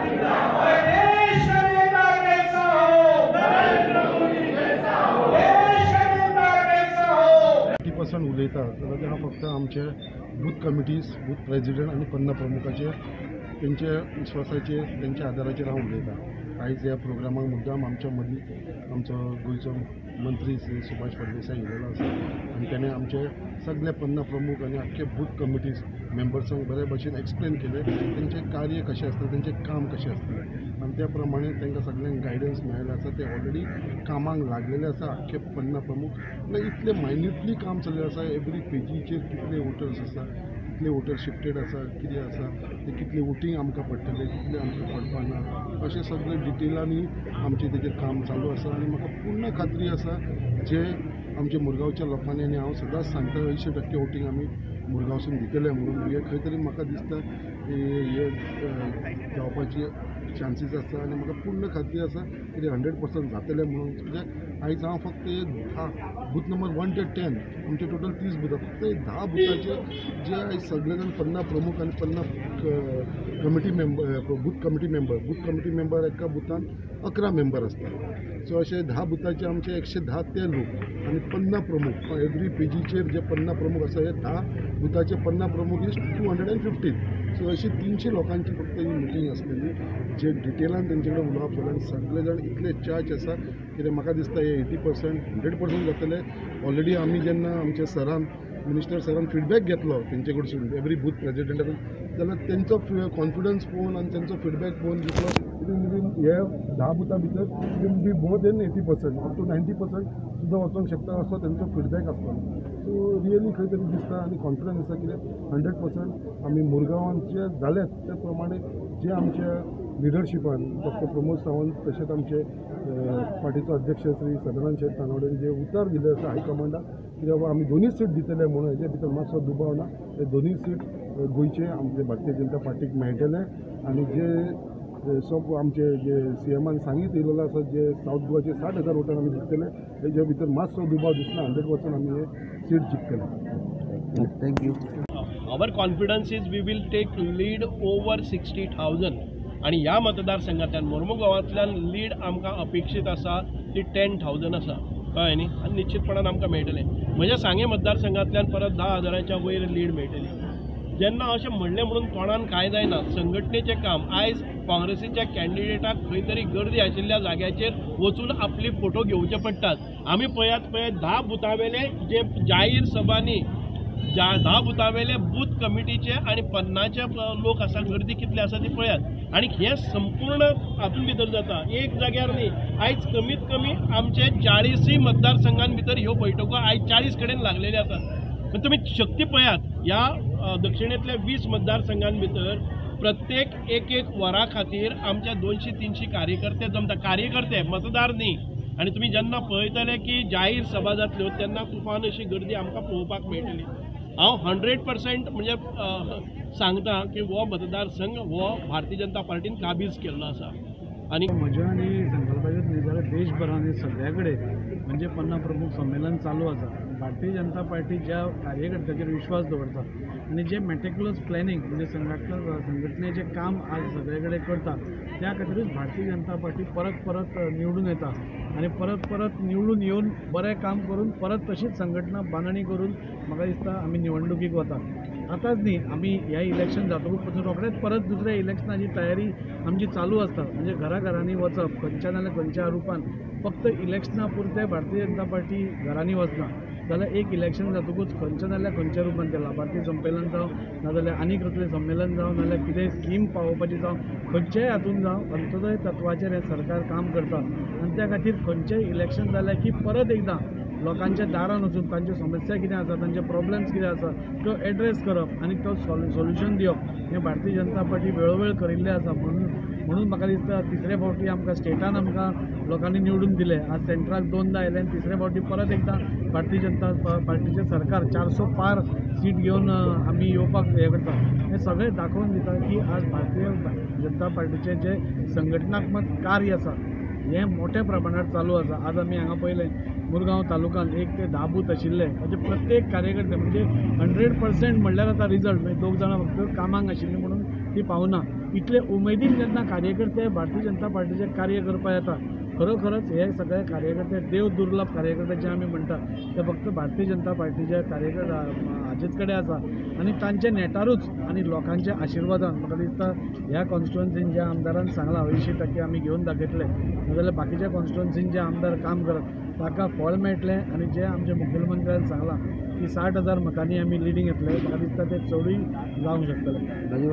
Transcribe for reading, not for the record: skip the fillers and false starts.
देश नेता कैसा हो, नरेंद्र मोदी कैसा हो, देश नेता कैसा हो. 30% उलयता जाल्यार हांव फक्त आमचे बूथ कमिटीज, बूथ प्रेसिडेंट आनी पन्ना प्रमुखाचे तेंचे विश्वासाचेर तेंच्या आदाराचेर हांव उलयतां. आयज ह्या प्रोग्रामाक मुद्दाम आमच्या मदीं आमचो गोंयचो मंत्री श्री सुभाष फळदेसाय येयलेलो आसा आनी ताणें आमचे सगळे पन्ना प्रमुख आनी आख्खे बूथ कमिटीज मेंबर्सांक बरे भशेन एक्सप्लेन केलें तेंचें कार्य कशें आसता, तेंचें काम कशें आसता आनी त्या प्रमाणे तांकां सगळ्यांक गायडन्स मेळिल्लें आसा. ते ऑलरेडी कामाक लागलेले आसा आख्खे पन्ना प्रमुख. आनी इतलें मायन्युटली काम चल्लें आसा. एवरी पेजीचेर कितले वोटर्स आसा, कितले वोटर शिफ्टेड आसा, कितें आसा ते कितले वोटींग आमकां पडटलें, कितले आमकां पडपाना, अशें सगळें डिटेलांनी आमचें तेजेर काम चालू आसा. आनी म्हाका पूर्ण खात्री आसा जे आमचे मुरगांवच्या लोकांनी आनी हांव सदांच सांगता 80% वोटींग आमी मुरगांवसून दितले म्हणून. हे खंय तरी म्हाका दिसता हे जावपाची चान्सीस आसा आनी म्हाका पूर्ण खात्री आसा की 100% जातलें म्हणून. कित्याक आयज हांव फक्त 10 बूथ नंबर 1 ते 10 आमचे टोटल 30 बूथ फक्त 10 बुथाचे जे आयज सगळे जाण पन्ना प्रमुख आनी पन्ना committee member, booth committee member एका बुथान 11 मेंबर आसता. सो अशे 10 बुथाचे आमचे 110 ते लोक आनी पन्ना प्रमुख एवरी पेजीचेर जे पन्ना प्रमुख आसा हे 10 बुथाचे पन्ना प्रमुख इज 250. सो अशी 300 लोकांची फक्त ही मिटींग आसलेली जे डिटेलान तेंचे कडेन उलोवप जालें. सगळे जाण इतले चार्ज आसा कित्याक म्हाका दिसता हे 80% 100% जातले. ऑलरेडी आमी जेन्ना आमच्या सरान मिनिस्टर सरान फिडबॅक घेतलो तेंचे कडसून एवरी बूथ प्रेसिडेंटान जाल्यार तेंचो कॉन्फिडन्स पळोवन आनी तेंचो फिडबॅक पळोवन दिसलो हे 10 बुथां भितर be more than 80% up to 90% सुद्दां वचोंक शकता असो तेंचो फिडबॅक आसलो. सो रियली खंय तरी दिसता आनी कॉन्फिडन्स आसा कित्याक 100% आमी मुरगांवान जे जालेत त्या प्रमाणे जे आमच्या लिडरशिपान डॉक्टर प्रमोद सावंत तशेंच आमचे पार्टीचो अध्यक्ष श्री सदानंद शेट तानवडेन जे उतर दिले आसा हायकमांडाक की बाबा आमी दोनूय सीट दितले म्हणून हेजे भितर मातसो दुबाव ना. हे दोनूय सीट गोंयचे आमचे भारतीय जनता पार्टीक मेळटले आनी जे सब आमचे जे CMान सांगीत येयलेलो आसा जे सावथ गोवाचे 60,000 वोटार आमी जिखतले हेजे भितर मातसो दुबाव दिसना. 100% आमी हे सीट जिखतले. Thank you. Our confidence is we will take lead over 60,000 आणि ह्या मतदारसंघांतल्यान मोर्मुगांवांतल्यान लीड आमकां अपेक्षीत आसा ती 10,000 आसा कळ्ळें न्ही आनी निश्चितपणान आमकां मेळटलें. म्हज्या सांगे मतदारसंघांतल्यान परत 10,000च्या वयर लीड मेळटली. जेन्ना अशें म्हणलें म्हणून तोंडान कांय जायना. संघटनेचें काम आयज काँग्रेसीच्या कॅन्डिडेटाक खंय तरी गर्दी आशिल्ल्या जाग्याचेर वचून आपली फोटो घेवचे पडटात. आमी पळयात 10 बुथावेले जे जाहीर सभांनी 10 बुथावेले बूथ कमिटीचे आणि 50चे लोक आसा गर्दी कितली आसा ती पळयात. आणि हे संपूर्ण हातून भितर जाता एक जाग्यार न्ही. आयज कमीत कमी आमचे 40 मतदारसंघां भितर ह्यो बैठको आयज 40 कडेन लागलेल्यो आसात. पण तुमी शक्ती पळयात ह्या दक्षिणेंतल्या 20 मतदारसंघां भितर प्रत्येक एक वरा खातीर आमच्या 200-300 कार्यकर्ते जमता. कार्यकर्ते मतदार न्ही. आणि तुम्ही जेन्ना पळयतले की जाहीर सभा जातल्यो तेन्ना तुफान अशी गर्दी आमकां पळोवपाक मेळटली. हांव 100% म्हणजे सांगता की हो मतदारसंघ हो भारतीय जनता पार्टीन काबीज केल्लो आसा. आणि म्हज्या आनी संकल्पाचेर न्ही जाल्यार देशभरांत सगळ्या कडेन म्हणजे पन्ना प्रमुख संमेलन चालू आसा. भारतीय जनता पार्टी ज्या कार्यकर्त्याचेर विश्वास दवरता आनी जे मेटिक्युलस प्लॅनिंग म्हणजे संघटनेचें काम आज सगळे कडेन करता त्या खातीरच भारतीय जनता पार्टी परत निवडून येता आनी परत निवडून येवन बरें काम करून परत तशीच संघटना बांदणी करून म्हाका दिसता आमी निवडणुकीक वता. आतांच न्ही आमी ह्या इलेक्शन जातकूच पसून रोखडेंच परत दुसऱ्या इलेक्शनाची तयारी आमची चालू आसता. म्हणजे घराघरांनी वचप खंयच्या नाल्यार खंयच्या रुपान फक्त इलेक्शना पुरते भारतीय जनता पार्टी घरांनी वचना जाल्यार एक इलेक्शन जातकूच खंयच्या नाल्यार खंयच्या रुपान तें लाभार्थी संमेलन जावं नाजाल्यार आनी कसलें संमेलन जावं नाजाल्यार कितेंय स्कीम पावोवपाची जावं खंयच्याय हातून जावं अंत्योदय तत्वाचेर हें सरकार काम करता. आनी त्या खातीर खंयचेंय इलेक्शन जालें की परत एकदां लोकांच्या दारान वचून तांच्यो समस्या कितें आसा तांचे प्रॉब्लेम्स कितें आसा त्यो एड्रेस करप आनी तो सोल्युशन दिवप हें भारतीय जनता पार्टी वेळोवेळ करिल्लें आसा. म्हणून म्हाका दिसता तिसरे फावटी आमकां स्टेटान आमकां लोकांनी निवडून दिले. आज सेंट्राक 2दा आयले आनी तिसरे फावटी परत एकदां भारतीय जनता पार्टीचें सरकार 400 पार सीट घेवन आमी येवपाक हें करता. हें सगळें दाखोवन दिता की आज भारतीय जनता पार्टीचें जें संघटनात्मक कार्य आसा हें मोठ्या प्रमाणात चालू आसा. आज आमी हांगा पळयलें मुरगांव तालुक्यात 1 ते 10 बूथ आशिल्ले म्हणजे प्रत्येक कार्यकर्ते म्हणजे 100% म्हणल्यार आतां रिजल्ट म्हणजे 2 जाणां फक्त कामाक आशिल्लीं म्हणून ती पावना इतले उमेदीन जेन्ना कार्यकर्ते भारतीय जनता पार्टीचे कार्य करपा येता खरोखरच हे सगळे कार्यकर्ते देव दुर्लभ कार्यकर्ते जे आमी म्हणटा ते फक्त भारतीय जनता पार्टीचे कार्यकर्ते हाजेच कडेन आसा आनी तांचे नेटारूच आनी लोकांच्या आशिर्वादान म्हाका दिसता ह्या कॉन्स्टिट्युएन्सीन ज्या आमदारान सांगला 80% आमी घेवन दाखयतले नाजाल्यार बाकीच्या कॉन्स्टिट्युएन्सीन जे आमदार काम करत ताका फळ मेळटलें आनी जे आमच्या मुखेलमंत्र्यान सांगलां की 60,000 मतांनी आमी लिडींग येतले म्हाका दिसता ते चडूय जावंक शकतले.